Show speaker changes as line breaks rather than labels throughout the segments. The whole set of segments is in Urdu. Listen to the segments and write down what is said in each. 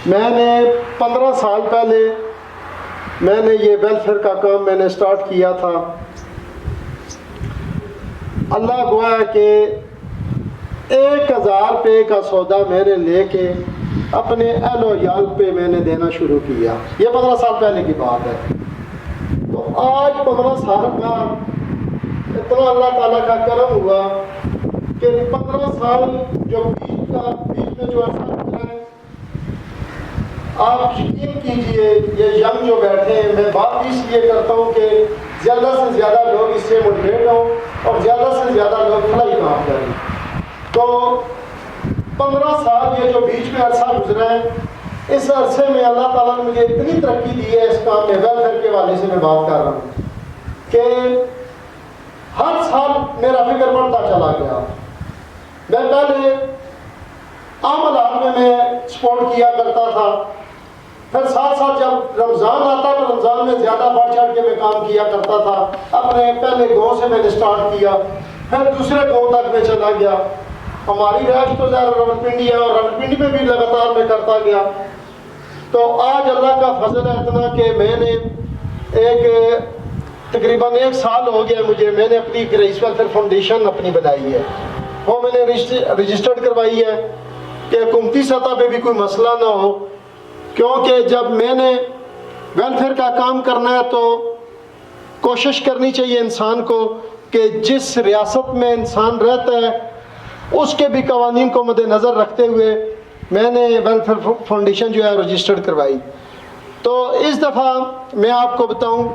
میں نے 15 سال پہلے میں نے یہ ویلفیئر کا کام میں نے سٹارٹ کیا تھا. اللہ گواہ کہ 1000 روپے کا سودا میں نے لے کے اپنے اہل و عیال پہ میں نے دینا شروع کیا. یہ 15 سال پہلے کی بات ہے. تو آج 15 سال کا اتنا اللہ تعالیٰ کا کرم ہوا کہ 15 سال جو بیچ میں جو عرصہ گزرا ہے، آپ یقین کیجئے یہ ینگ جو بیٹھے ہیں، میں بات اس لیے کرتا ہوں کہ زیادہ سے زیادہ لوگ اس سے موٹیویٹ ہوں اور زیادہ سے زیادہ لوگ فلاحی کام کریں. تو 15 سال یہ جو بیچ میں عرصہ گزرا ہے، اس عرصے میں اللہ تعالیٰ نے مجھے اتنی ترقی دی ہے اس کام میں، ویلفیئر کے حوالے سے میں بات کر رہا ہوں، کہ ہر سال میرا فکر بڑھتا چلا گیا. میں پہلے عام حالات میں سپورٹ کیا کرتا تھا، پھر ساتھ ساتھ جب رمضان آتا تو رمضان میں زیادہ بڑھ چڑھ کے میں کام کیا کرتا تھا. اپنے پہلے گاؤں سے میں نے سٹارٹ کیا، پھر دوسرے گاؤں تک میں چلا گیا. ہماری رہائش تو زیادہ راولپنڈی ہے اور راولپنڈی میں بھی لگاتار میں کرتا گیا. تو آج اللہ کا فضل ہے اتنا کہ میں نے تقریباً 1 سال ہو گیا مجھے، میں نے اپنی رئیس ویلفیئر فاؤنڈیشن اپنی بنائی ہے. وہ میں نے رجسٹرڈ کروائی ہے کہ حکومتی سطح پہ بھی کوئی مسئلہ نہ ہو، کیونکہ جب میں نے ویلفیئر کا کام کرنا ہے تو کوشش کرنی چاہیے انسان کو کہ جس ریاست میں انسان رہتا ہے اس کے بھی قوانین کو مد نظر رکھتے ہوئے میں نے ویلفیئر فاؤنڈیشن جو ہے رجسٹرڈ کروائی. تو اس دفعہ میں آپ کو بتاؤں،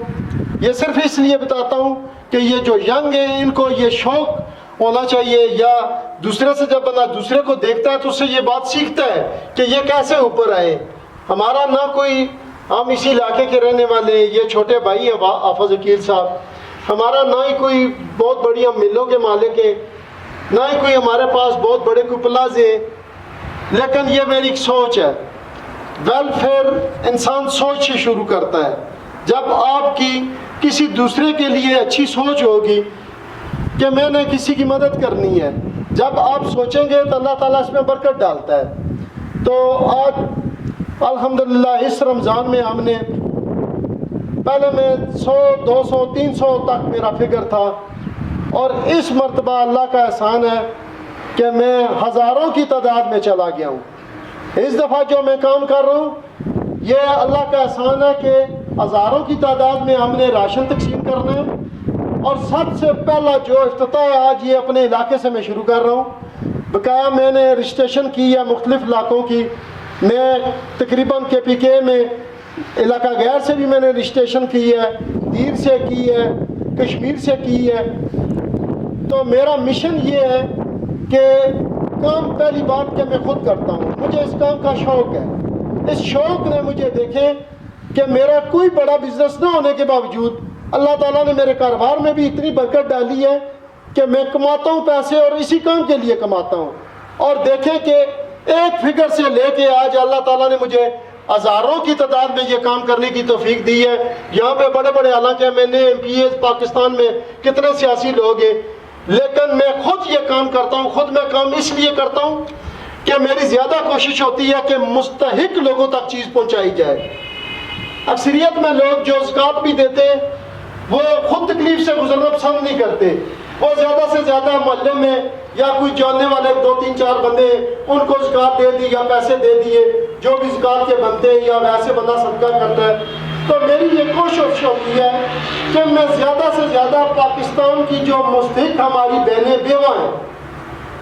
یہ صرف اس لیے بتاتا ہوں کہ یہ جو ینگ ہیں ان کو یہ شوق ہونا چاہیے، یا دوسرے سے جب بندہ دوسرے کو دیکھتا ہے تو اس سے یہ بات سیکھتا ہے کہ یہ کیسے اوپر آئے. ہمارا نہ کوئی، ہم اسی علاقے کے رہنے والے، یہ چھوٹے بھائی ہیں حافظ وکیل صاحب، ہمارا نہ ہی کوئی بہت بڑی ہم ملوں کے مالک ہیں، نہ ہی کوئی ہمارے پاس بہت بڑے کوئی پلازے ہیں، لیکن یہ میری ایک سوچ ہے. ویلفیئر انسان سوچ سے شروع کرتا ہے. جب آپ کی کسی دوسرے کے لیے اچھی سوچ ہوگی کہ میں نے کسی کی مدد کرنی ہے، جب آپ سوچیں گے تو اللہ تعالیٰ اس میں برکت ڈالتا ہے. تو آج الحمدللہ اس رمضان میں ہم نے، پہلے میں 100 200 300 تک میرا فکر تھا، اور اس مرتبہ اللہ کا احسان ہے کہ میں ہزاروں کی تعداد میں چلا گیا ہوں. اس دفعہ جو میں کام کر رہا ہوں یہ اللہ کا احسان ہے کہ ہزاروں کی تعداد میں ہم نے راشن تقسیم کرنا ہے. اور سب سے پہلا جو افتتاح ہے آج یہ اپنے علاقے سے میں شروع کر رہا ہوں. بقایا میں نے رجسٹریشن کی ہے مختلف علاقوں کی، میں تقریباً KPK میں علاقہ غیر سے بھی میں نے رجسٹریشن کی ہے، دیر سے کی ہے، کشمیر سے کی ہے. تو میرا مشن یہ ہے کہ کام پہلی بات کہ میں خود کرتا ہوں، مجھے اس کام کا شوق ہے. اس شوق نے مجھے دیکھیں کہ میرا کوئی بڑا بزنس نہ ہونے کے باوجود اللہ تعالیٰ نے میرے کاروبار میں بھی اتنی برکت ڈالی ہے کہ میں کماتا ہوں پیسے اور اسی کام کے لیے کماتا ہوں. اور دیکھیں کہ ایک فگر سے لے کے آج اللہ تعالیٰ نے مجھے ہزاروں کی تعداد میں یہ کام کرنے کی توفیق دی ہے. یہاں پہ بڑے بڑے، حالانکہ میں نے MPs پاکستان میں کتنے سیاسی لوگ ہیں، لیکن میں خود یہ کام کرتا ہوں. خود میں کام اس لیے کرتا ہوں کہ میری زیادہ کوشش ہوتی ہے کہ مستحق لوگوں تک چیز پہنچائی جائے. اکثریت میں لوگ جو زکوٰۃ بھی دیتے ہیں وہ خود تکلیف سے گزرنا پسند نہیں کرتے. وہ زیادہ سے زیادہ محلے میں یا کوئی جاننے والے 2 3 4 بندے ان کو زکوٰۃ دے دی یا پیسے دے دیے جو بھی زکوٰۃ کے بنتے ہیں، یا ویسے بندہ صدقہ کرتا ہے. تو میری یہ کوشش ہوتی ہے کہ میں زیادہ سے زیادہ پاکستان کی جو مستحق ہماری بہنیں بیوہ ہیں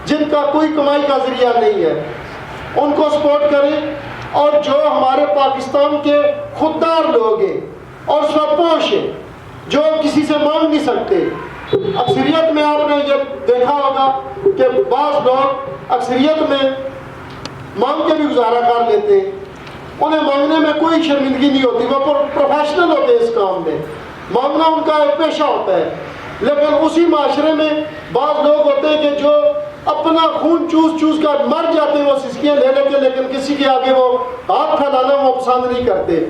جن کا کوئی کمائی کا ذریعہ نہیں ہے ان کو سپورٹ کریں، اور جو ہمارے پاکستان کے خوددار لوگ ہیں اور سرپوش ہیں جو کسی سے مانگ نہیں سکتے. اکثریت میں آپ نے یہ دیکھا ہوگا کہ بعض لوگ اکثریت میں مانگ کے بھی گزارا کر لیتے ہیں، انہیں مانگنے میں کوئی شرمندگی نہیں ہوتی، وہ پروفیشنل ہوتے ہیں اس کام میں، مانگنا ان کا ایک پیشہ ہوتا ہے. لیکن اسی معاشرے میں بعض لوگ ہوتے ہیں کہ جو اپنا خون چوس چوس کر مر جاتے ہیں وہ سسکیاں لے لیتے، لیکن کسی کے آگے وہ ہاتھ پھیلانا وہ پسند نہیں کرتے.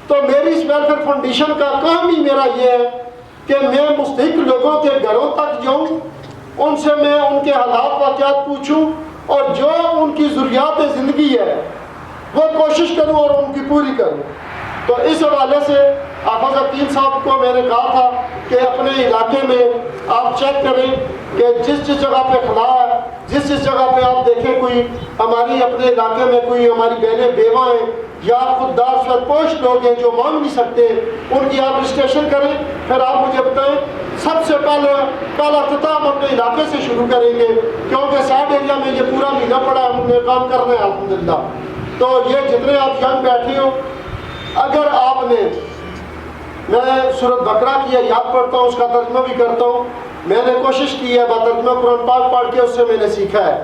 تو میری اس ویلفیئر فاؤنڈیشن کا کام ہی میرا یہ ہے کہ میں مستحق لوگوں کے گھروں تک جاؤں، ان سے میں ان کے حالات واقعات پوچھوں، اور جو ان کی ضروریات زندگی ہے وہ کوشش کروں اور ان کی پوری کروں۔ تو اس حوالے سے حافظ حکیم صاحب کو میں نے کہا تھا کہ اپنے علاقے میں آپ چیک کریں کہ جس جگہ پہ خلا ہے، جس جگہ پہ آپ دیکھیں کوئی ہماری اپنے علاقے میں کوئی ہماری بہنیں بیوہ ہیں یا خوددار سرپوش لوگ ہیں جو مانگ نہیں سکتے، ان کی آپ رجسٹریشن کریں۔ پھر آپ مجھے بتائیں، سب سے پہلا افتتاح ہم اپنے علاقے سے شروع کریں گے، کیونکہ ساڈ ایریا میں یہ پورا مہینہ پڑا ہے، ہم نے کام کرنا ہے الحمدللہ۔ تو یہ جتنے آپ ینگ بیٹھے ہو، اگر آپ نے، میں سورۃ بقرہ کی یاد پڑھتا ہوں، اس کا ترجمہ بھی کرتا ہوں، میں نے کوشش کی ہے ترجمہ قرآن پاک پڑھ کے اس سے میں نے سیکھا ہے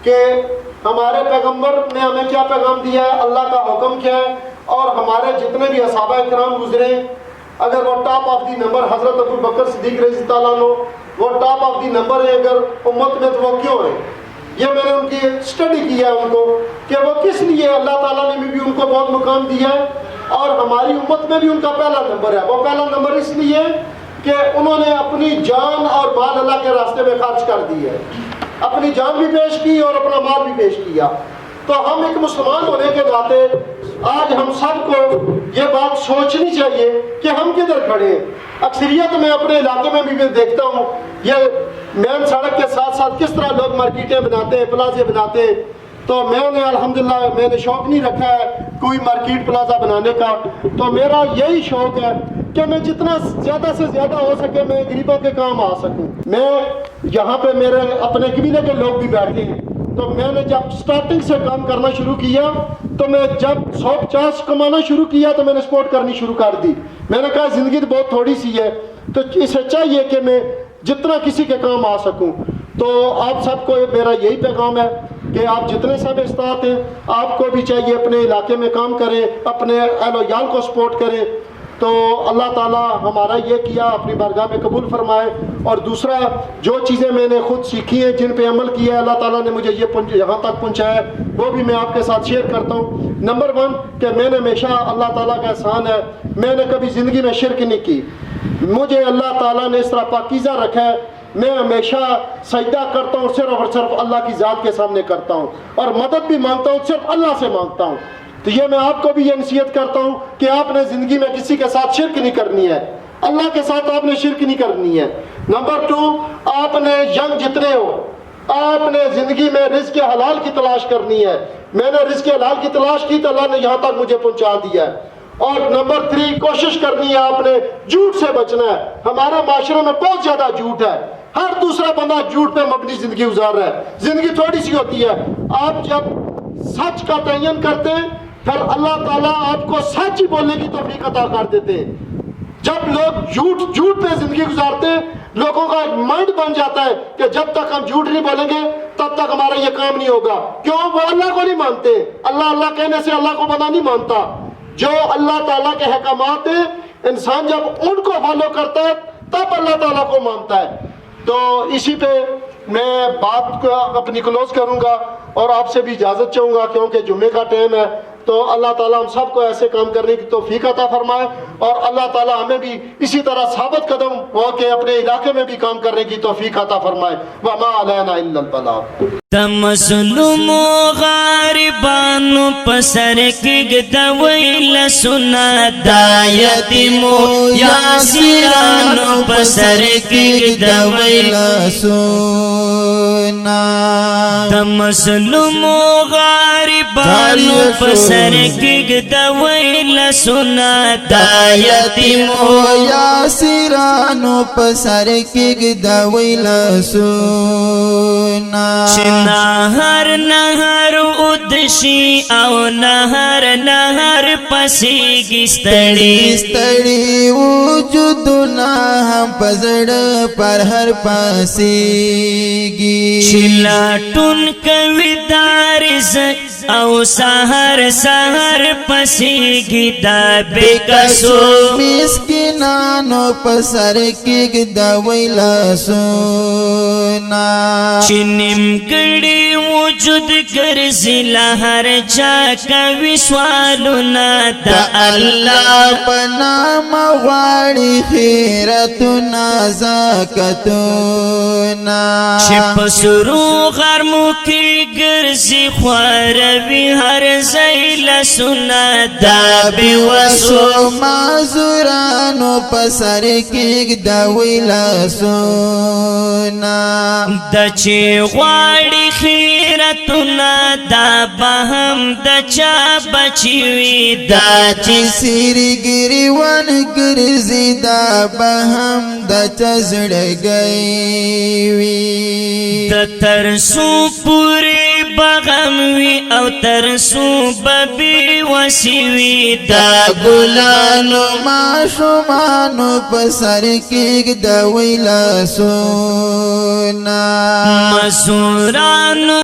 کہ ہمارے پیغمبر نے ہمیں کیا پیغام دیا ہے، اللہ کا حکم کیا ہے، اور ہمارے جتنے بھی صحابہ کرام گزرے، اگر وہ ٹاپ آف دی نمبر حضرت ابو بکر صدیق رضی اللہ عنہ وہ ٹاپ آف دی نمبر ہے اگر امت میں، تو وہ کیوں ہے؟ یہ میں نے ان کی اسٹڈی کیا ہے ان کو کہ وہ کس لیے، اللہ تعالیٰ نے بھی ان کو بہت مقام دیا ہے اور ہماری امت میں بھی ان کا پہلا نمبر ہے۔ وہ پہلا نمبر اس لیے کہ انہوں نے اپنی جان اور مال اللہ کے راستے میں خرچ کر دی ہے، اپنی جان بھی پیش کی اور اپنا مال بھی پیش کیا۔ تو ہم ایک مسلمان ہونے کے ناطے آج ہم سب کو یہ بات سوچنی چاہیے کہ ہم کدھر کھڑے ہیں۔ اکثریت میں اپنے علاقے میں بھی میں دیکھتا ہوں، یہ مین سڑک کے ساتھ ساتھ کس طرح لوگ مارکیٹیں بناتے ہیں، پلازے بناتے ہیں۔ تو میں نے الحمدللہ میں نے شوق نہیں رکھا ہے کوئی مارکیٹ پلازا بنانے کا، تو میرا یہی شوق ہے کہ میں جتنا زیادہ سے زیادہ ہو سکے میں غریبوں کے کام آ سکوں۔ میں یہاں پہ میرے اپنے قبیلے کے لوگ بھی بیٹھے ہیں، تو میں نے جب سٹارٹنگ سے کام کرنا شروع کیا تو میں جب 150 کمانا شروع کیا تو میں نے سپورٹ کرنی شروع کر دی۔ میں نے کہا زندگی تو بہت تھوڑی سی ہے، تو اسے چاہیے کہ میں جتنا کسی کے کام آ سکوں۔ تو آپ سب کو میرا یہی پیغام ہے کہ آپ جتنے سب استاد ہیں، آپ کو بھی چاہیے اپنے علاقے میں کام کریں، اپنے اہل و عیال کو سپورٹ کریں۔ تو اللہ تعالیٰ ہمارا یہ کیا اپنی بارگاہ میں قبول فرمائے۔ اور دوسرا، جو چیزیں میں نے خود سیکھی ہیں، جن پہ عمل کیا ہے، اللہ تعالیٰ نے مجھے یہاں تک پہنچایا ہے، وہ بھی میں آپ کے ساتھ شیئر کرتا ہوں۔ نمبر 1 کہ میں نے ہمیشہ، اللہ تعالیٰ کا احسان ہے، میں نے کبھی زندگی میں شرک نہیں کی۔ مجھے اللہ تعالیٰ نے اس طرح پاکیزہ رکھا ہے، میں ہمیشہ سجدہ کرتا ہوں صرف اور صرف اللہ کی ذات کے سامنے کرتا ہوں، اور مدد بھی مانگتا ہوں صرف اللہ سے مانگتا ہوں۔ تو یہ میں آپ کو بھی یہ نصیحت کرتا ہوں کہ آپ نے زندگی میں کسی کے ساتھ شرک نہیں کرنی ہے، اللہ کے ساتھ آپ نے شرک نہیں کرنی ہے۔ نمبر 2، آپ نے ینگ جتنے ہو، آپ نے زندگی میں رزق حلال کی تلاش کرنی ہے۔ میں نے رزق حلال کی تلاش کی تو اللہ نے یہاں تک مجھے پہنچا دیا ہے۔ اور نمبر 3، کوشش کرنی ہے آپ نے جھوٹ سے بچنا ہے۔ ہمارے معاشرے میں بہت زیادہ جھوٹ ہے، ہر دوسرا بندہ جھوٹ پہ مبنی زندگی گزار رہا ہے۔ زندگی تھوڑی سی ہوتی ہے، آپ جب سچ کا تعین کرتے ہیں پھر اللہ تعالیٰ آپ کو سچ ہی بولنے کی توفیق عطا کر دیتے ہیں۔ جب لوگ جھوٹ پہ زندگی گزارتے ہیں، لوگوں کا مائنڈ بن جاتا ہے کہ جب تک ہم جھوٹ نہیں بولیں گے تب تک ہمارا یہ کام نہیں ہوگا۔ کیوں؟ وہ اللہ کو نہیں مانتے۔ اللہ کہنے سے اللہ کو بندہ نہیں مانتا۔ جو اللہ تعالیٰ کے احکامات ہیں، انسان جب ان کو فالو کرتا ہے تب اللہ تعالیٰ کو مانتا ہے۔ تو اسی پہ میں بات کو اپنی کلوز کروں گا اور آپ سے بھی اجازت چاہوں گا کیونکہ جمعے کا ٹائم ہے۔ تو اللہ تعالیٰ ہم سب کو ایسے کام کرنے کی توفیق عطا فرمائے، اور اللہ تعالیٰ ہمیں بھی اسی طرح ثابت قدم ہو کے اپنے علاقے میں بھی کام کرنے کی توفیق عطا فرمائے۔ وما علینا الا البلاغ۔
تمظلم غاربانو پسر کگدویل سنا دا یتیمو یاسرانو پسر کگدویل سنا تمظلم غاربانو پسر کگدویل سنا دا یتیمو
یاسرانو پسر کگدویل سنا
نهر نهر ادشی او نهر پسیگی ستڑی
ستڑی وجودنا ہم پزڑ پر ہر پاسیگی
چلاٹن کوي دارز او سہر پسیگی دا بکسو
مسکنانو پسر کگدویل سنا
چنم گڑی وجود گرزی لہر چاکا وسوالنا دا اللہ
پنام غاڑی خیرتنا زاکتنا
چپ سرو غرمو کی گرزی خوار وی هر زیل سنا دا بی وسو
وسو معذورانو پسر کېږ دوی لاسونه
د چې غواړي خیرتونه دا به هم د چا بچي وي دا
چې سری ګریوان ګرځي دا به هم د چا زړګی وي
د ترسو پوری بغم وی او ترسو ببی وسی وی دا
ګلانو ماشومانو پسر کېږ دوی لاسونه
مزورانو